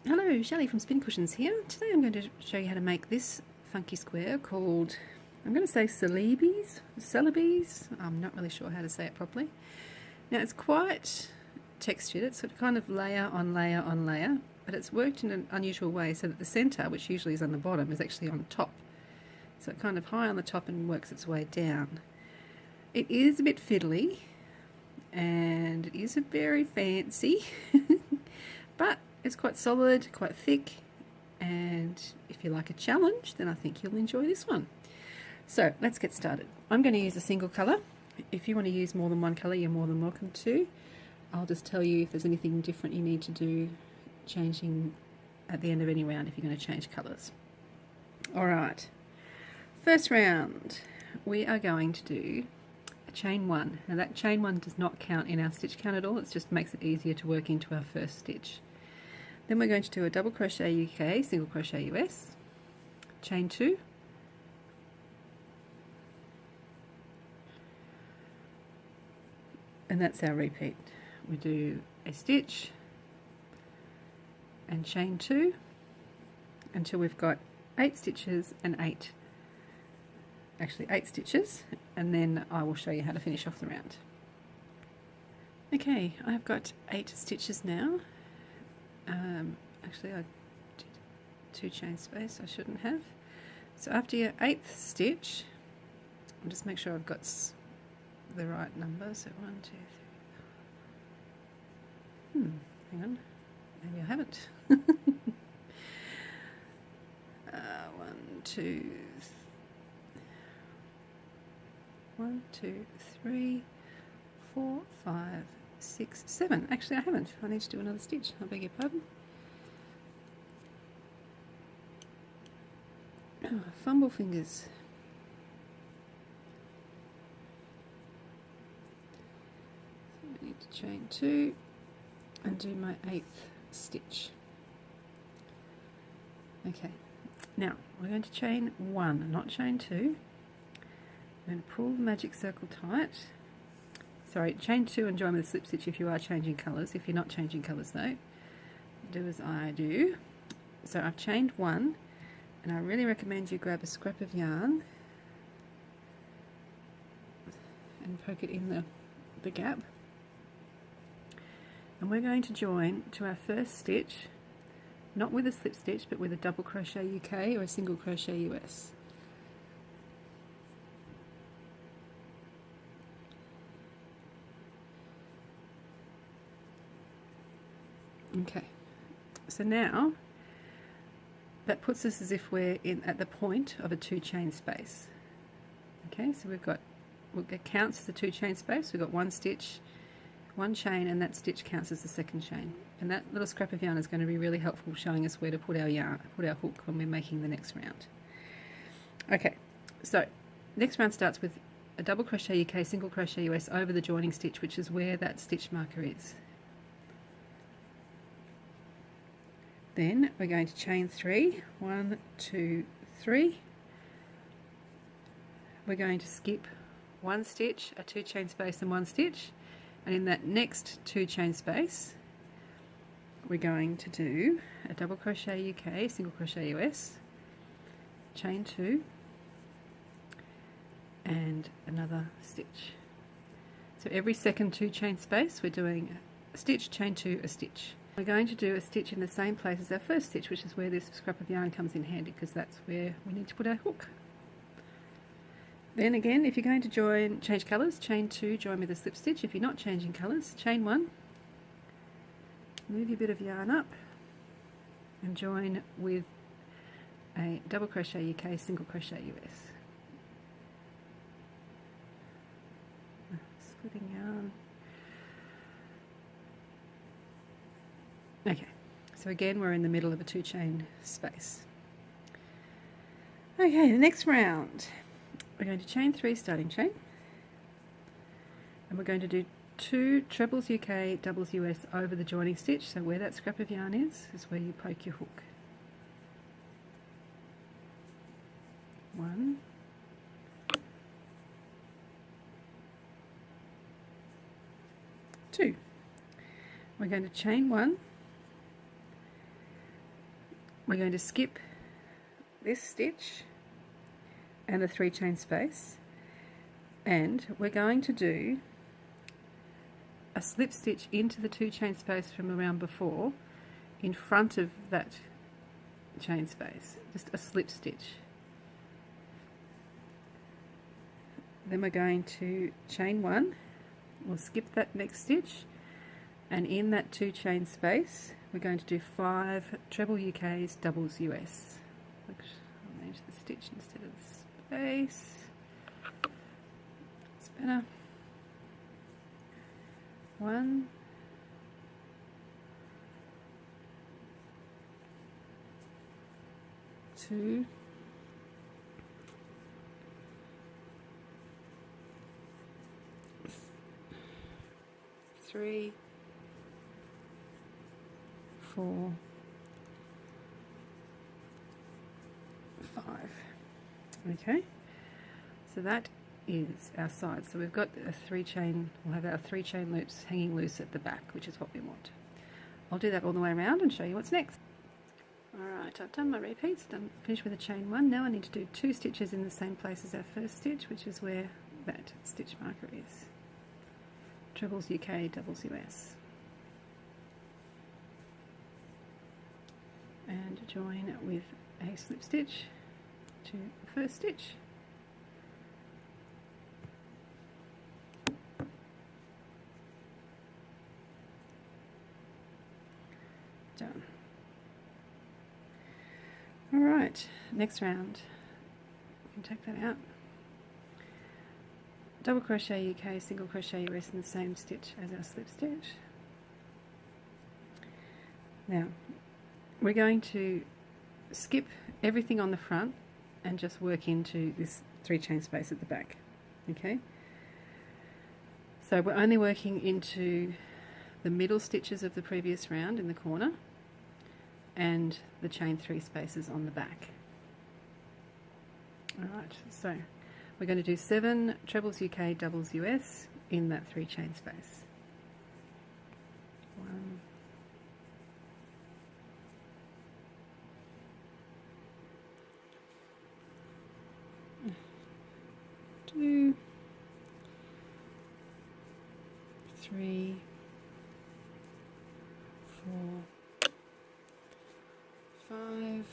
Hello, Shelley from Spin Cushions here. Today I'm going to show you how to make this funky square called, I'm going to say Celebes. I'm not really sure how to say it properly. Now it's quite textured, it's sort of kind of layer on layer on layer, but it's worked in an unusual way so that the centre, which usually is on the bottom, is actually on top. So it kind of high on the top and works its way down. It is a bit fiddly and it is a very fancy, but it's quite solid, quite thick, and if you like a challenge, then I think you'll enjoy this one. So let's get started. I'm going to use a single colour. If you want to use more than one colour, you're more than welcome to. I'll just tell you if there's anything different you need to do, changing at the end of any round if you're going to change colours. Alright, first round we are going to do a chain one. Now that chain one does not count in our stitch count at all, it just makes it easier to work into our first stitch. Then we're going to do a double crochet UK, single crochet US, chain 2, and that's our repeat. We do a stitch and chain 2 until we've got 8 stitches and 8 stitches, and then I will show you how to finish off the round. Okay, I've got 8 stitches now. Actually I did 2 chain space, I shouldn't have. So after your 8th stitch, I'll just make sure I've got the right number. So 1, 2, 3. Hang on, maybe I haven't. 1, 2, 3, 4, 5, 6, 7. Actually, I haven't. I need to do another stitch. I beg your pardon. Oh, fumble fingers. So I need to chain 2 and do my 8th stitch. Okay, now we're going to chain 1, not chain 2. I'm going to pull the magic circle tight. Sorry, chain 2 and join with a slip stitch if you are changing colours. If you're not changing colours though, do as I do. So I've chained 1, and I really recommend you grab a scrap of yarn and poke it in the gap. And we're going to join to our first stitch, not with a slip stitch, but with a double crochet UK or a single crochet US. Okay, so now that puts us as if we're at the point of a 2 chain space. Okay, so it counts as a 2 chain space. We've got 1 stitch, 1 chain, and that stitch counts as the second chain. And that little scrap of yarn is going to be really helpful showing us where to put our hook when we're making the next round. Okay, so next round starts with a double crochet UK, single crochet US over the joining stitch, which is where that stitch marker is. Then we're going to chain 3, 1, 2, 3. We're going to skip 1 stitch, a 2 chain space and 1 stitch, and in that next 2 chain space we're going to do a double crochet UK, single crochet US, chain 2 and another stitch. So every second 2 chain space we're doing a stitch, chain 2, a stitch. We're going to do a stitch in the same place as our first stitch, which is where this scrap of yarn comes in handy, because that's where we need to put our hook. Then again, if you're going to change colours, chain 2, join with a slip stitch. If you're not changing colours, chain 1, move your bit of yarn up and join with a double crochet UK, single crochet US. Splitting yarn. Okay, so again we're in the middle of a 2 chain space. Okay, the next round we're going to chain 3 starting chain, and we're going to do 2 trebles UK, doubles US over the joining stitch. So where that scrap of yarn is where you poke your hook. 1, 2. We're going to chain 1 we're going to skip this stitch and the 3 chain space, and we're going to do a slip stitch into the 2 chain space from around before in front of that chain space, just a slip stitch. Then we're going to chain 1, we'll skip that next stitch, and in that 2 chain space we're going to do 5 treble UKs doubles US. I'll change the stitch instead of the space. It's better. 1, 2, 3, 4, 5. Okay, so that is our side. So we've got a 3 chain, we'll have our 3 chain loops hanging loose at the back, which is what we want. I'll do that all the way around and show you what's next. Alright, I've done my repeats, finished with a chain 1. Now I need to do 2 stitches in the same place as our first stitch, which is where that stitch marker is. Trebles UK, doubles US. And join with a slip stitch to the first stitch. Done. Alright, next round. You can take that out. Double crochet UK, single crochet US in the same stitch as our slip stitch. Now, we're going to skip everything on the front and just work into this 3 chain space at the back. Okay? So we're only working into the middle stitches of the previous round in the corner and the chain 3 spaces on the back. Alright, so we're going to do 7 trebles UK, doubles US in that 3 chain space. 1, 2, 3, 4, 5,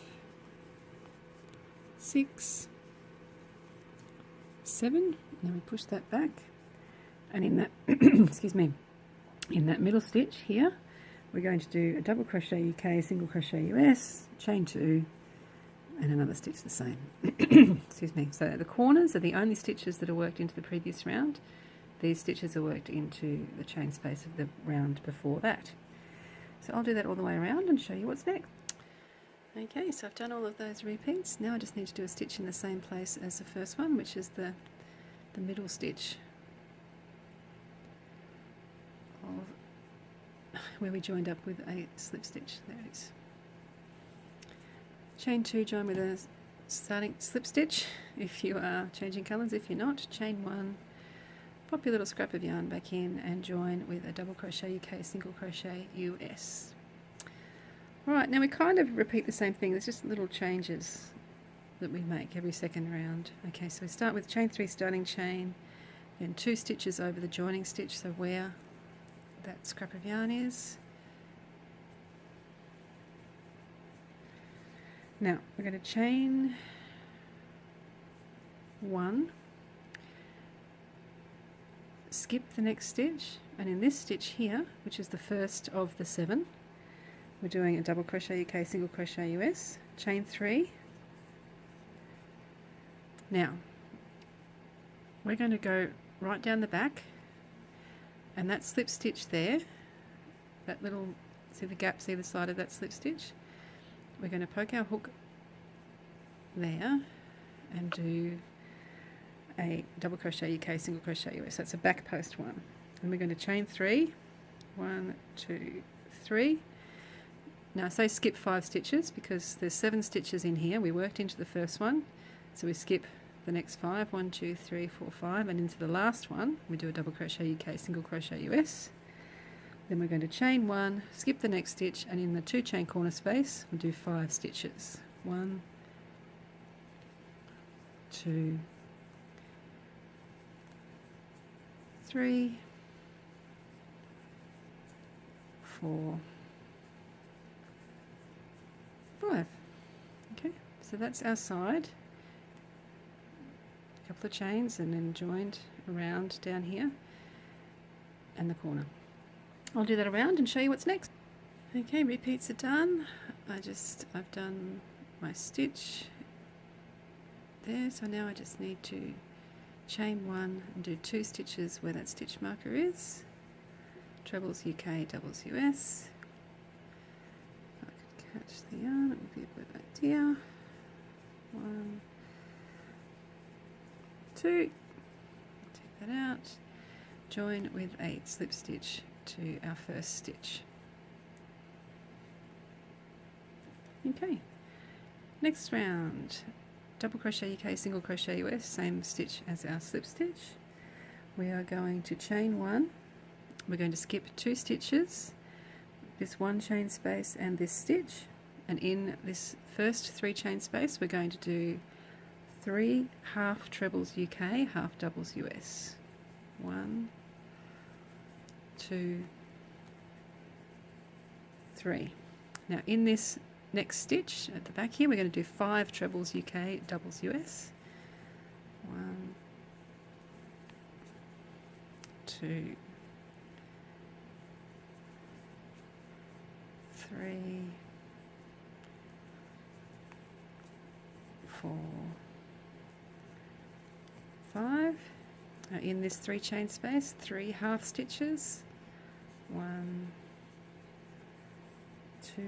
6, 7. Now we push that back, and in that excuse me, in that middle stitch here we're going to do a double crochet UK, single crochet US, chain 2 and another stitch the same. Excuse me. So the corners are the only stitches that are worked into the previous round. These stitches are worked into the chain space of the round before that. So I'll do that all the way around and show you what's next. Okay, so I've done all of those repeats. Now I just need to do a stitch in the same place as the first one, which is the middle stitch of where we joined up with a slip stitch. There it is. Chain 2, join with a starting slip stitch if you are changing colours. If you're not, chain 1, pop your little scrap of yarn back in and join with a double crochet UK, single crochet US. Alright, now we kind of repeat the same thing. There's just little changes that we make every second round. Okay, so we start with chain 3 starting chain, then 2 stitches over the joining stitch, so where that scrap of yarn is. Now we're going to chain 1, skip the next stitch, and in this stitch here, which is the first of the 7, we're doing a double crochet UK, single crochet US, chain 3. Now we're going to go right down the back, and that slip stitch there, that little, see the gaps either side of that slip stitch, we're going to poke our hook there and do a double crochet UK, single crochet US. That's a back post one. And we're going to chain 3, 1, 2, 3. Now I say skip 5 stitches because there's 7 stitches in here. We worked into the first one, so we skip the next 5, 1, 2, 3, 4, 5, and into the last one we do a double crochet UK, single crochet US, Then we're going to chain 1, skip the next stitch, and in the 2 chain corner space we'll do 5 stitches. 1, 2, 3, 4, 5. Okay, so that's our side. A couple of chains and then joined around down here and the corner. I'll do that around and show you what's next. Okay, repeats are done. I've done my stitch there, so now I just need to chain 1 and do 2 stitches where that stitch marker is. Trebles UK, doubles US. If I could catch the yarn, it would be a good idea. 1, 2, take that out, join with a slip stitch to our first stitch. Okay, next round, double crochet UK, single crochet US, same stitch as our slip stitch. We are going to chain 1, we're going to skip 2 stitches, this 1 chain space and this stitch, and in this first 3 chain space we're going to do 3 half trebles UK, half doubles US. 1, 2, 3. Now in this next stitch at the back here we're going to do 5 trebles UK, doubles US. 1, 2, 3, 4, 5. Now in this 3 chain space, 3 half stitches. 1, 2,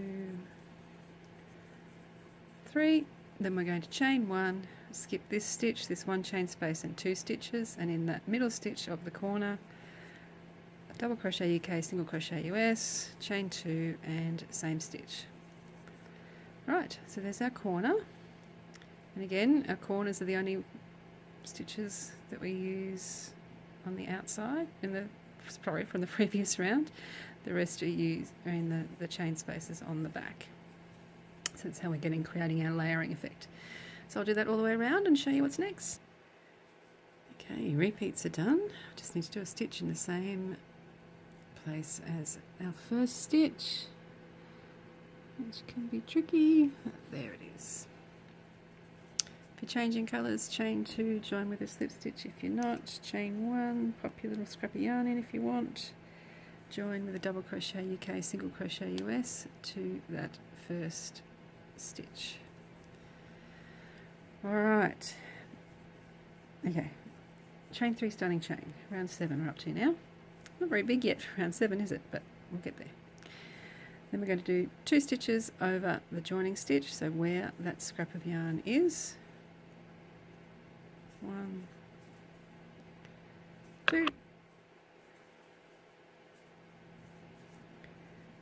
3. Then we're going to chain 1, skip this stitch, this 1 chain space and 2 stitches, and in that middle stitch of the corner, a double crochet UK, single crochet US, chain 2 and same stitch. Right, so there's our corner, and again our corners are the only stitches that we use on the outside from the previous round. The rest are in the chain spaces on the back. So that's how we're creating our layering effect. So I'll do that all the way around and show you what's next. Okay, repeats are done. Just need to do a stitch in the same place as our first stitch, which can be tricky. There it is. If you're changing colours, chain 2, join with a slip stitch. If you're not, chain 1, pop your little scrap of yarn in if you want, join with a double crochet UK, single crochet US to that first stitch. Alright, okay, chain 3 starting chain, round 7 we're up to now. Not very big yet for round 7, is it? But we'll get there. Then we're going to do 2 stitches over the joining stitch, so where that scrap of yarn is. 1, 2.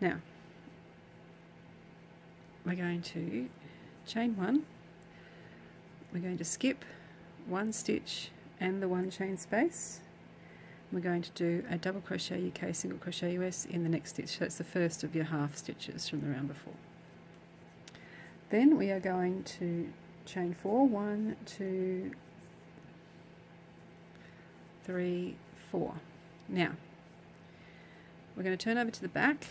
Now we're going to chain 1, we're going to skip 1 stitch and the 1 chain space. We're going to do a double crochet UK, single crochet US in the next stitch. So that's the first of your half stitches from the round before. Then we are going to chain 4, 1, 2, 3, 4. Now we're going to turn over to the back,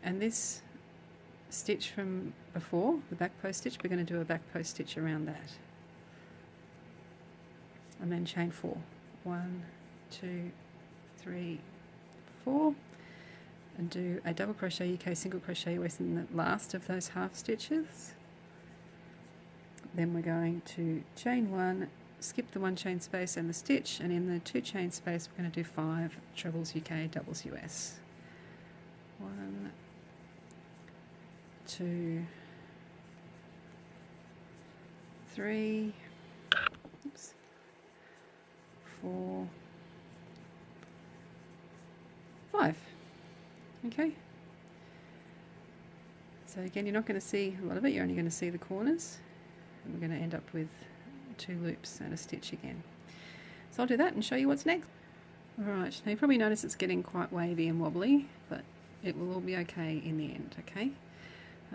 and this stitch from before, the back post stitch, we're going to do a back post stitch around that, and then chain 4, 1, 2, 3, 4, and do a double crochet UK, single crochet US in the last of those half stitches. Then we're going to chain 1, skip the 1 chain space and the stitch, and in the 2 chain space we're going to do 5 trebles UK, doubles US. 1, 2, 3, 4, 5. Okay, so again you're not going to see a lot of it, you're only going to see the corners, and we're going to end up with 2 loops and a stitch again. So I'll do that and show you what's next. Alright, now you probably notice it's getting quite wavy and wobbly, but it will all be okay in the end, okay?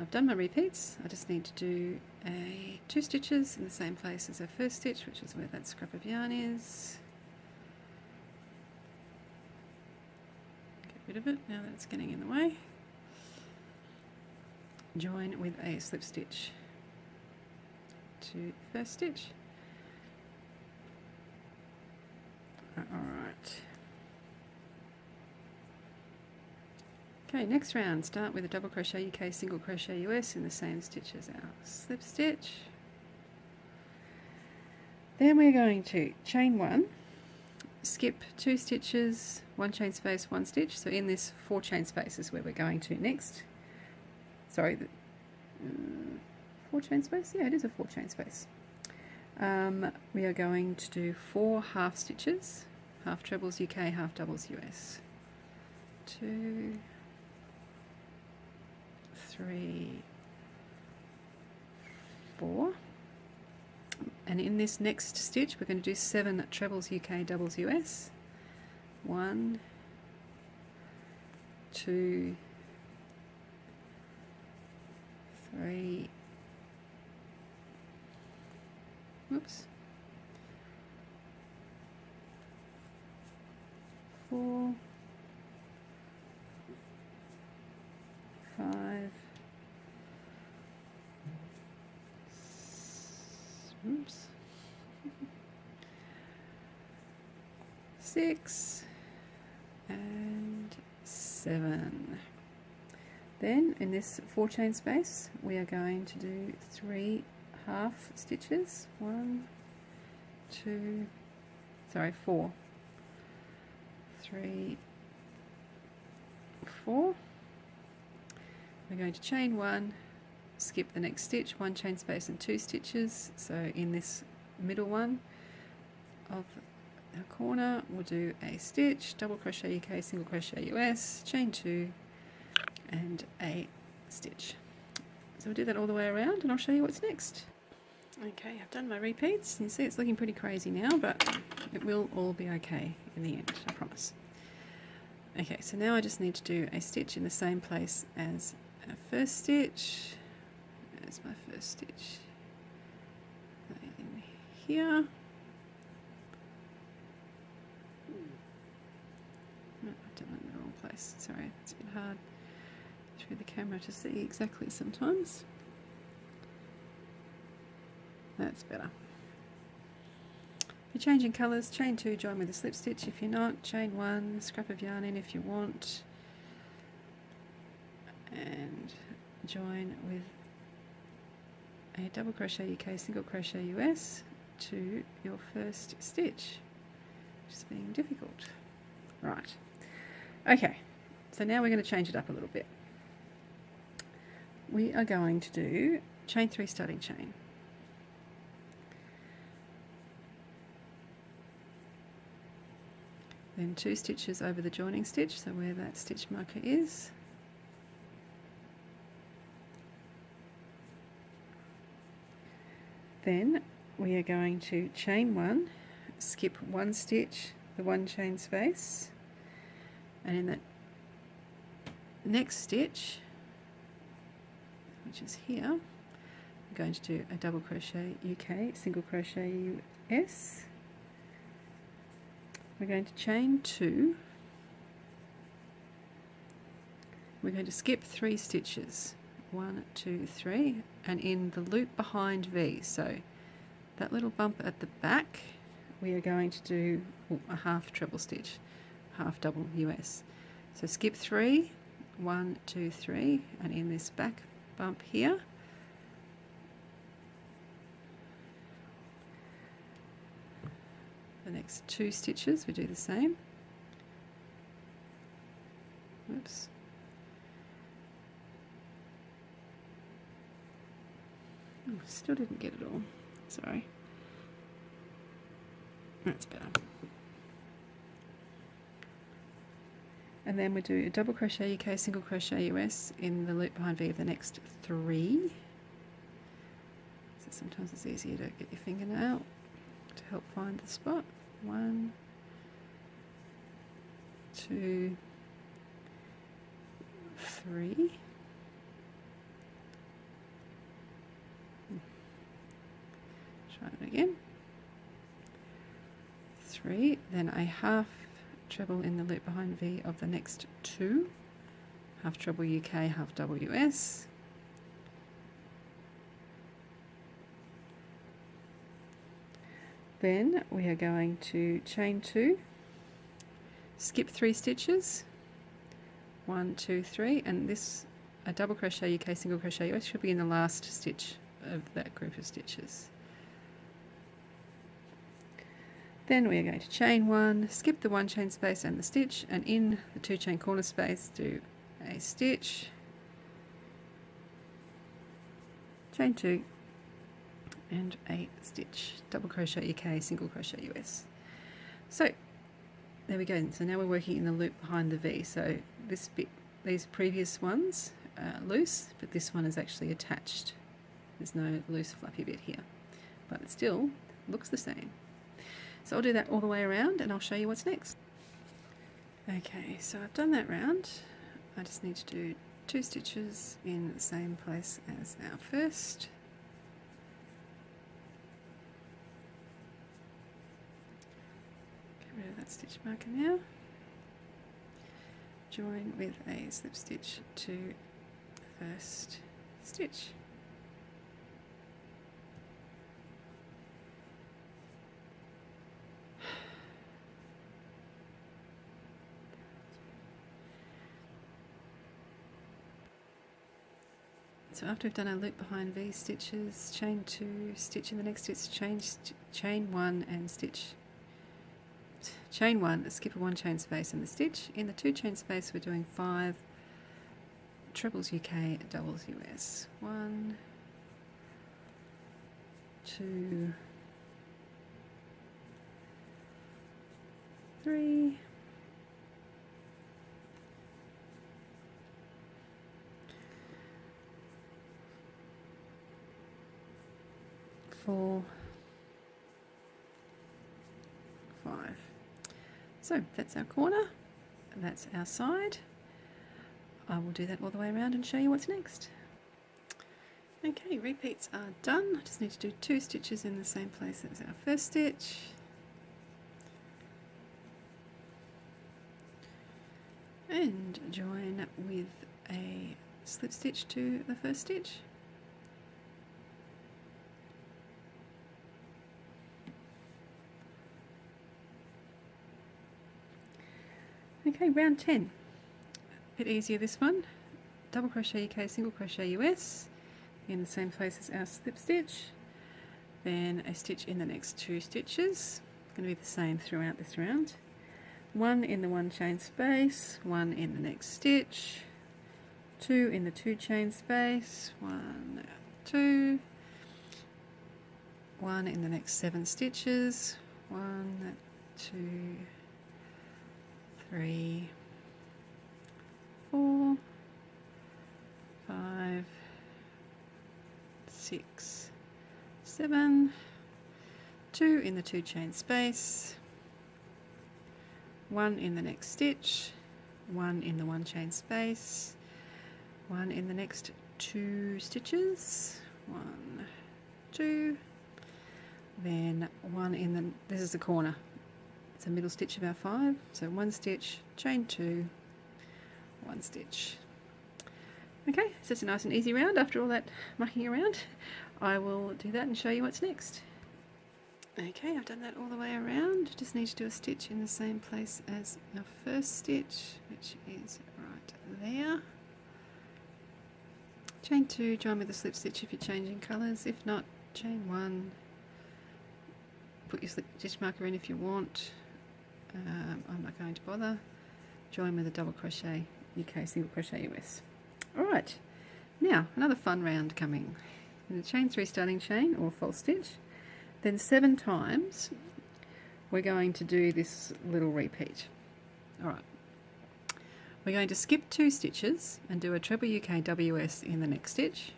I've done my repeats. I just need to do 2 stitches in the same place as our first stitch, which is where that scrap of yarn is. Get rid of it now that it's getting in the way. Join with a slip stitch to the first stitch. Alright. Okay, next round, start with a double crochet UK, single crochet US in the same stitch as our slip stitch. Then we're going to chain 1, skip 2 stitches, 1 chain space, 1 stitch. So in this 4 chain space is where we're going to next. Sorry, 4 chain space? Yeah, it is a 4 chain space. We are going to do 4 half stitches, half trebles UK, half doubles US. 2, 3, 4. And in this next stitch we're going to do 7 trebles UK, doubles US. 1, 2, 3, whoops, 4, 5, 6 and 7. Then in this 4 chain space we are going to do 3 half stitches. 4, 3, 4. We're going to chain 1, skip the next stitch, 1 chain space and 2 stitches. So in this middle one of our corner we'll do a stitch, double crochet UK, single crochet US, chain 2 and a stitch. So we'll do that all the way around and I'll show you what's next. Okay, I've done my repeats. You see it's looking pretty crazy now, but it will all be okay in the end, I promise. Okay, so now I just need to do a stitch in the same place as our first stitch. There's my first stitch. In here. No, I've done it in the wrong place. Sorry, it's a bit hard through the camera to see exactly sometimes. That's better. If you're changing colours, chain 2, join with a slip stitch. If you're not, chain 1, scrap of yarn in if you want, and join with a double crochet UK, single crochet US to your first stitch, which is being difficult. Right, okay, so now we're going to change it up a little bit. We are going to do chain 3 starting chain. Then 2 stitches over the joining stitch, so where that stitch marker is. Then we are going to chain 1, skip 1 stitch, the 1 chain space, and in that next stitch, which is here, I'm going to do a double crochet UK, single crochet US. We're going to chain 2. We're going to skip 3 stitches, 1, 2, 3, and in the loop behind V, so that little bump at the back, we are going to do a half treble stitch, half double US. So skip 3, 1, 2, 3, and in this back bump here, the next 2 stitches we do the same. Oops. Oh, still didn't get it all. Sorry. That's better. And then we do a double crochet UK, single crochet US in the loop behind V of the next 3. So sometimes it's easier to get your fingernail to help find the spot. 1, 2, 3, try it again, 3, then a half treble in the loop behind V of the next 2, half treble UK, half WS, then we are going to chain 2, skip 3 stitches, 1, 2, 3, and this a double crochet UK, single crochet US should be in the last stitch of that group of stitches. Then we are going to chain 1, skip the 1 chain space and the stitch, and in the 2 chain corner space do a stitch, chain 2 and a stitch, double crochet UK, single crochet US. So there we go. So now we're working in the loop behind the V. So this bit, these previous ones are loose, but this one is actually attached. There's no loose fluffy bit here, but it still looks the same. So I'll do that all the way around and I'll show you what's next. Okay, so I've done that round. I just need to do 2 stitches in the same place as our first. Get rid of that stitch marker now. Join with a slip stitch to the first stitch. So after we've done our loop behind V stitches, chain 2, stitch in the next stitch, chain 1 and stitch. Chain 1, skip a 1 chain space in the stitch. In the 2 chain space we're doing 5 trebles UK, doubles US. 1, 2, 3, 4, 5. So that's our corner, and that's our side. I will do that all the way around and show you what's next. Okay, repeats are done. I just need to do 2 stitches in the same place as our first stitch. And join with a slip stitch to the first stitch. Okay, round 10. A bit easier this one. Double crochet UK, single crochet US in the same place as our slip stitch. Then a stitch in the next 2 stitches. Going to be the same throughout this round. 1 in the 1 chain space, 1 in the next stitch, 2 in the 2 chain space, 1, 2, 1 in the next 7 stitches, 1, 2, 3, 4, 5, 6, 7, 2 in the 2 chain space, 1 in the next stitch, 1 in the 1 chain space, 1 in the next 2 stitches, 1, 2, then 1 in the, this is the corner. It's a middle stitch of our 5, so 1 stitch, chain 2, 1 stitch. Okay, so it's a nice and easy round after all that mucking around. I will do that and show you what's next. Okay, I've done that all the way around. Just need to do a stitch in the same place as our first stitch, which is right there. Chain 2, join with a slip stitch if you're changing colours. If not, chain 1. Put your slip stitch marker in if you want. I'm not going to bother. Join with a double crochet UK, single crochet US. Alright, now another fun round coming. In the chain 3 starting chain or false stitch, then 7 times we're going to do this little repeat. Alright, we're going to skip 2 stitches and do a treble UK WS in the next stitch.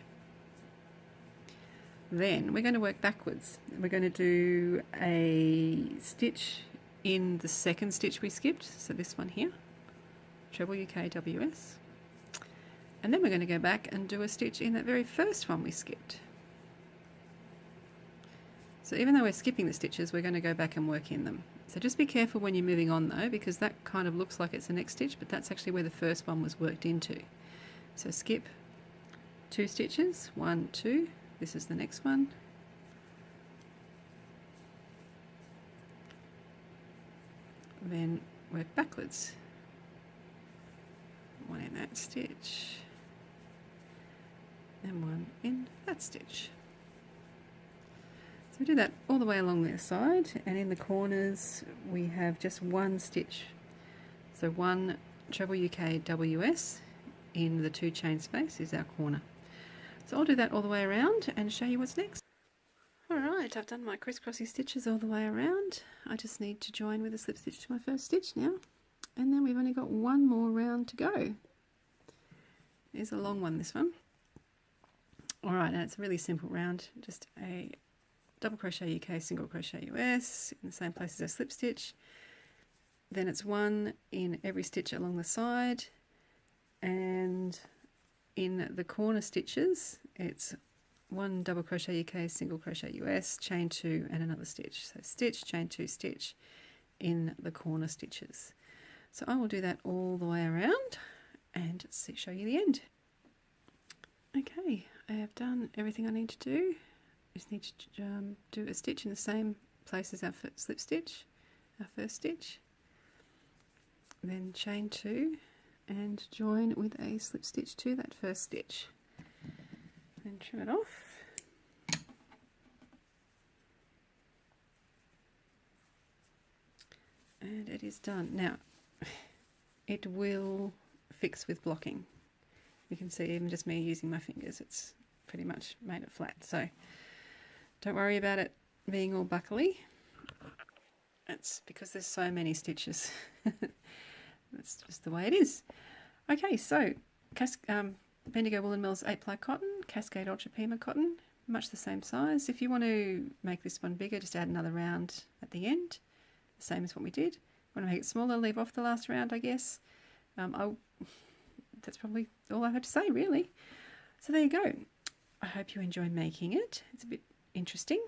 Then we're going to work backwards. We're going to do a stitch in the second stitch we skipped, so this one here, treble UKWS, and then we're going to go back and do a stitch in that very first one we skipped. So even though we're skipping the stitches, we're going to go back and work in them. So just be careful when you're moving on though, because that kind of looks like it's the next stitch, but that's actually where the first one was worked into. So skip 2 stitches, 1, 2, this is the next one. Then work backwards. 1 in that stitch, and 1 in that stitch. So we do that all the way along the side, and in the corners we have just 1 stitch. So 1 treble UKWS in the 2 chain space is our corner. So I'll do that all the way around and show you what's next. Alright, I've done my crisscrossy stitches all the way around. I just need to join with a slip stitch to my first stitch now, and then we've only got 1 more round to go. There's a long one, this one. Alright, and it's a really simple round, just a double crochet UK, single crochet US in the same place as our slip stitch. Then it's 1 in every stitch along the side, and in the corner stitches it's 1 double crochet UK, single crochet US, chain 2 and another stitch. So stitch, chain 2, stitch in the corner stitches. So I will do that all the way around and show you the end. Okay, I have done everything I need to do. Just need to do a stitch in the same place as our slip stitch, our first stitch, then chain 2 and join with a slip stitch to that first stitch, then trim it off, and it is done. Now it will fix with blocking. You can see even just me using my fingers, it's pretty much made it flat, so don't worry about it being all buckly. It's because there's so many stitches. That's just the way it is. Okay, so Bendigo Woolen Mills 8-ply cotton, Cascade Ultra Pima cotton, much the same size. If you want to make this one bigger, just add another round at the end, the same as what we did. Want to make it smaller, leave off the last round, I guess. That's probably all I have to say, really. So there you go. I hope you enjoy making it. It's a bit interesting.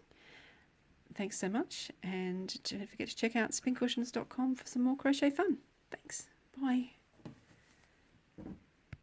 Thanks so much, and don't forget to check out spincushions.com for some more crochet fun. Thanks. Bye.